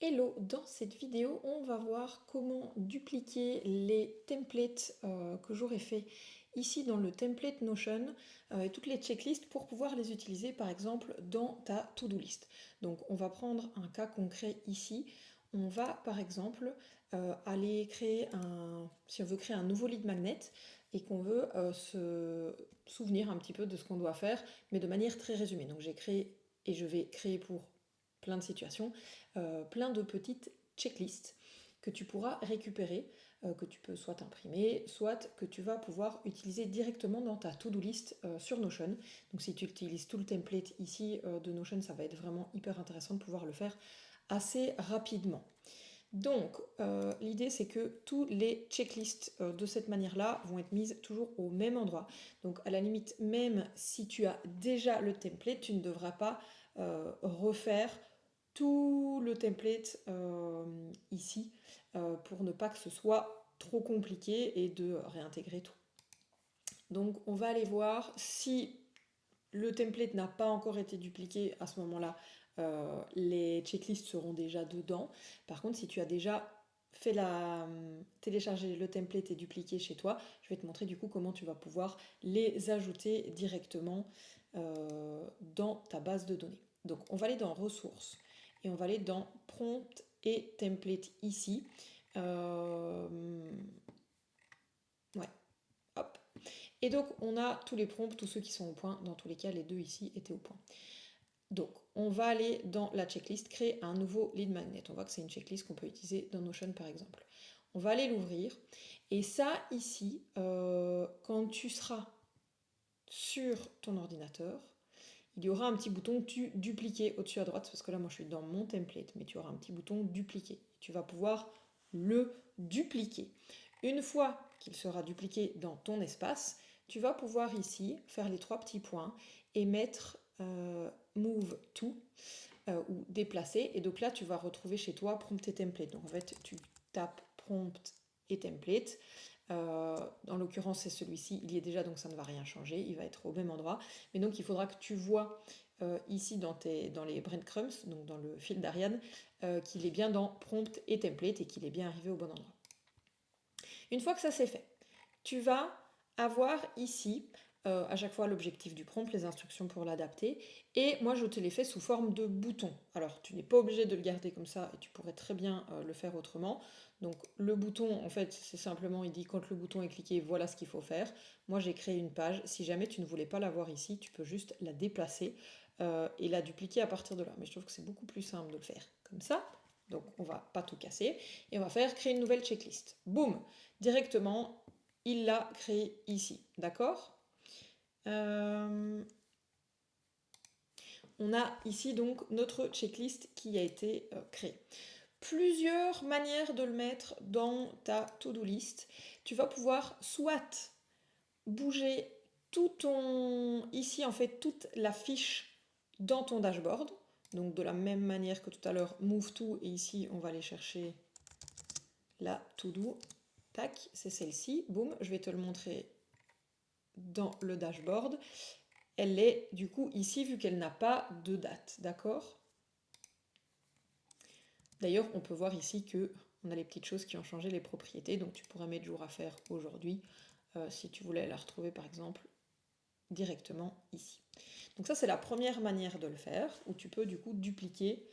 Hello, dans cette vidéo, on va voir comment dupliquer les templates que j'aurais fait ici dans le template Notion et toutes les checklists pour pouvoir les utiliser par exemple dans ta to-do list. Donc on va prendre un cas concret ici. On va par exemple aller créer si on veut créer un nouveau lead magnet et qu'on veut se souvenir un petit peu de ce qu'on doit faire, mais de manière très résumée. Donc j'ai créé et je vais créer pour plein de situations, plein de petites checklists que tu pourras récupérer, que tu peux soit imprimer, soit que tu vas pouvoir utiliser directement dans ta to-do list sur Notion. Donc si tu utilises tout le template ici de Notion, ça va être vraiment hyper intéressant de pouvoir le faire assez rapidement. Donc, l'idée c'est que tous les checklists de cette manière-là vont être mises toujours au même endroit. Donc, à la limite, même si tu as déjà le template, tu ne devras pas refaire tout le template ici pour ne pas que ce soit trop compliqué et de réintégrer tout. Donc, on va aller voir si le template n'a pas encore été dupliqué à ce moment-là. Les checklists seront déjà dedans. Par contre, si tu as déjà fait télécharger le template et dupliqué chez toi, je vais te montrer du coup comment tu vas pouvoir les ajouter directement dans ta base de données. Donc on va aller dans ressources et on va aller dans prompt et template ici. Ouais, hop. Et donc on a tous les prompts, tous ceux qui sont au point. Dans tous les cas, les deux ici étaient au point. Donc, on va aller dans la checklist, créer un nouveau lead magnet. On voit que c'est une checklist qu'on peut utiliser dans Notion par exemple. On va aller l'ouvrir. Et ça, ici, quand tu seras sur ton ordinateur, il y aura un petit bouton dupliquer au-dessus à droite, parce que là, moi, je suis dans mon template, mais tu auras un petit bouton dupliquer. Tu vas pouvoir le dupliquer. Une fois qu'il sera dupliqué dans ton espace, tu vas pouvoir ici faire les trois petits points et mettre move to ou déplacer. Et donc là, tu vas retrouver chez toi prompt et template. Donc en fait, tu tapes prompt et template. En l'occurrence, c'est celui-ci, il y est déjà, donc ça ne va rien changer, il va être au même endroit. Mais donc, il faudra que tu vois ici dans les breadcrumbs, donc dans le fil d'Ariane, qu'il est bien dans prompt et template et qu'il est bien arrivé au bon endroit. Une fois que ça c'est fait, tu vas avoir ici à chaque fois l'objectif du prompt, les instructions pour l'adapter, et moi je te l'ai fait sous forme de bouton. Alors tu n'es pas obligé de le garder comme ça, et tu pourrais très bien le faire autrement. Donc le bouton, en fait, c'est simplement, il dit quand le bouton est cliqué, voilà ce qu'il faut faire. Moi j'ai créé une page, si jamais tu ne voulais pas la voir ici, tu peux juste la déplacer et la dupliquer à partir de là. Mais je trouve que c'est beaucoup plus simple de le faire comme ça. Donc on va pas tout casser, et on va faire créer une nouvelle checklist. Boum, directement, il l'a créé ici, d'accord. On a ici donc notre checklist qui a été créée. Plusieurs manières de le mettre dans ta to-do list. Tu vas pouvoir soit bouger ici en fait toute la fiche dans ton dashboard. Donc de la même manière que tout à l'heure, move to, et ici on va aller chercher la to-do. Tac, c'est celle-ci. Boum, je vais te le montrer dans le dashboard. Elle est du coup ici vu qu'elle n'a pas de date, d'accord. D'ailleurs, on peut voir ici que on a les petites choses qui ont changé les propriétés, donc tu pourrais mettre jour à faire aujourd'hui si tu voulais la retrouver par exemple directement ici. Donc ça c'est la première manière de le faire, où tu peux du coup dupliquer,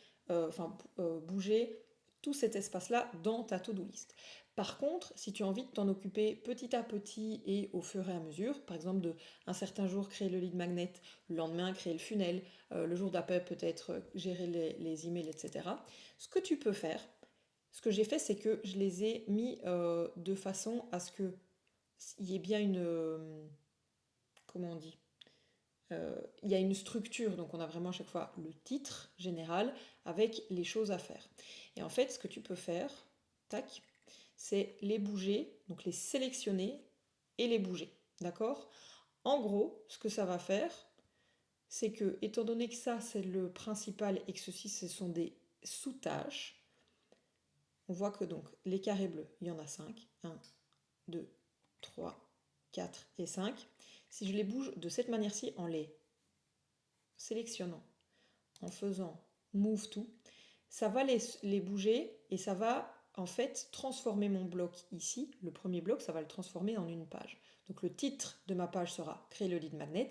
bouger tout cet espace-là dans ta to-do list. Par contre, si tu as envie de t'en occuper petit à petit et au fur et à mesure, par exemple de un certain jour créer le lead magnet, le lendemain créer le funnel, le jour d'après peut-être gérer les emails, etc. Ce que tu peux faire, ce que j'ai fait, c'est que je les ai mis de façon à ce qu'il y ait bien comment on dit, il y a une structure, donc on a vraiment à chaque fois le titre général avec les choses à faire. Et en fait, ce que tu peux faire, tac, c'est les bouger, donc les sélectionner et les bouger, d'accord. En gros, ce que ça va faire, c'est que, étant donné que ça c'est le principal et que ceci ce sont des sous-tâches, on voit que donc les carrés bleus, il y en a 5, 1, 2, 3, 4 et 5. Si je les bouge de cette manière-ci en les sélectionnant, en faisant move to, ça va les bouger et ça va en fait transformer mon bloc ici. Le premier bloc, ça va le transformer en une page. Donc le titre de ma page sera créer le lead magnet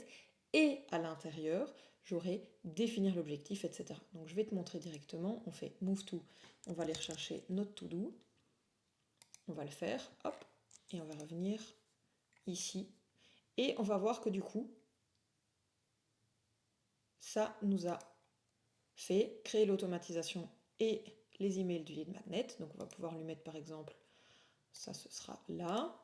et à l'intérieur, j'aurai définir l'objectif, etc. Donc je vais te montrer directement. On fait move to, on va aller rechercher notre to do. On va le faire, hop, et on va revenir ici. Et on va voir que du coup, ça nous a fait créer l'automatisation et les emails du lead magnet. Donc on va pouvoir lui mettre par exemple, ça ce sera là.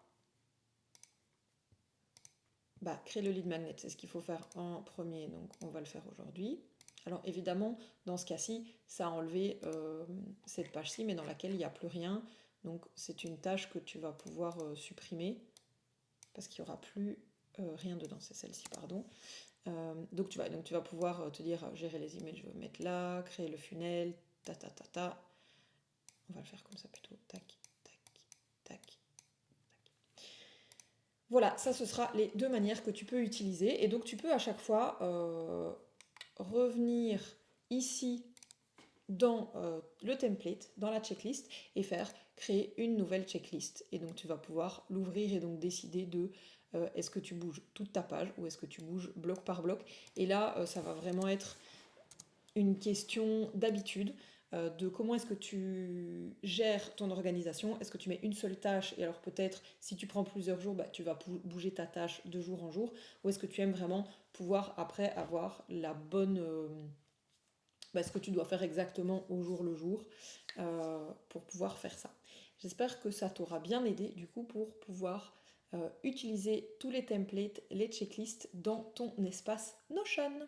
Bah, créer le lead magnet, c'est ce qu'il faut faire en premier, donc on va le faire aujourd'hui. Alors évidemment, dans ce cas-ci, ça a enlevé cette page-ci, mais dans laquelle il n'y a plus rien. Donc c'est une tâche que tu vas pouvoir supprimer, parce qu'il n'y aura plus rien dedans, c'est celle-ci, pardon. Donc tu vas pouvoir te dire gérer les emails, je vais mettre là, créer le funnel, ta. On va le faire comme ça plutôt, tac, tac, tac. Voilà, ça ce sera les deux manières que tu peux utiliser. Et donc tu peux à chaque fois revenir ici dans le template, dans la checklist, et faire créer une nouvelle checklist. Et donc tu vas pouvoir l'ouvrir et donc décider de est-ce que tu bouges toute ta page ou est-ce que tu bouges bloc par bloc. Et là, ça va vraiment être une question d'habitude, de comment est-ce que tu gères ton organisation. Est-ce que tu mets une seule tâche et alors peut-être si tu prends plusieurs jours, bah, tu vas bouger ta tâche de jour en jour, ou est-ce que tu aimes vraiment pouvoir après avoir la bonne... ce que tu dois faire exactement au jour le jour pour pouvoir faire ça. J'espère que ça t'aura bien aidé du coup pour pouvoir utiliser tous les templates, les checklists dans ton espace Notion.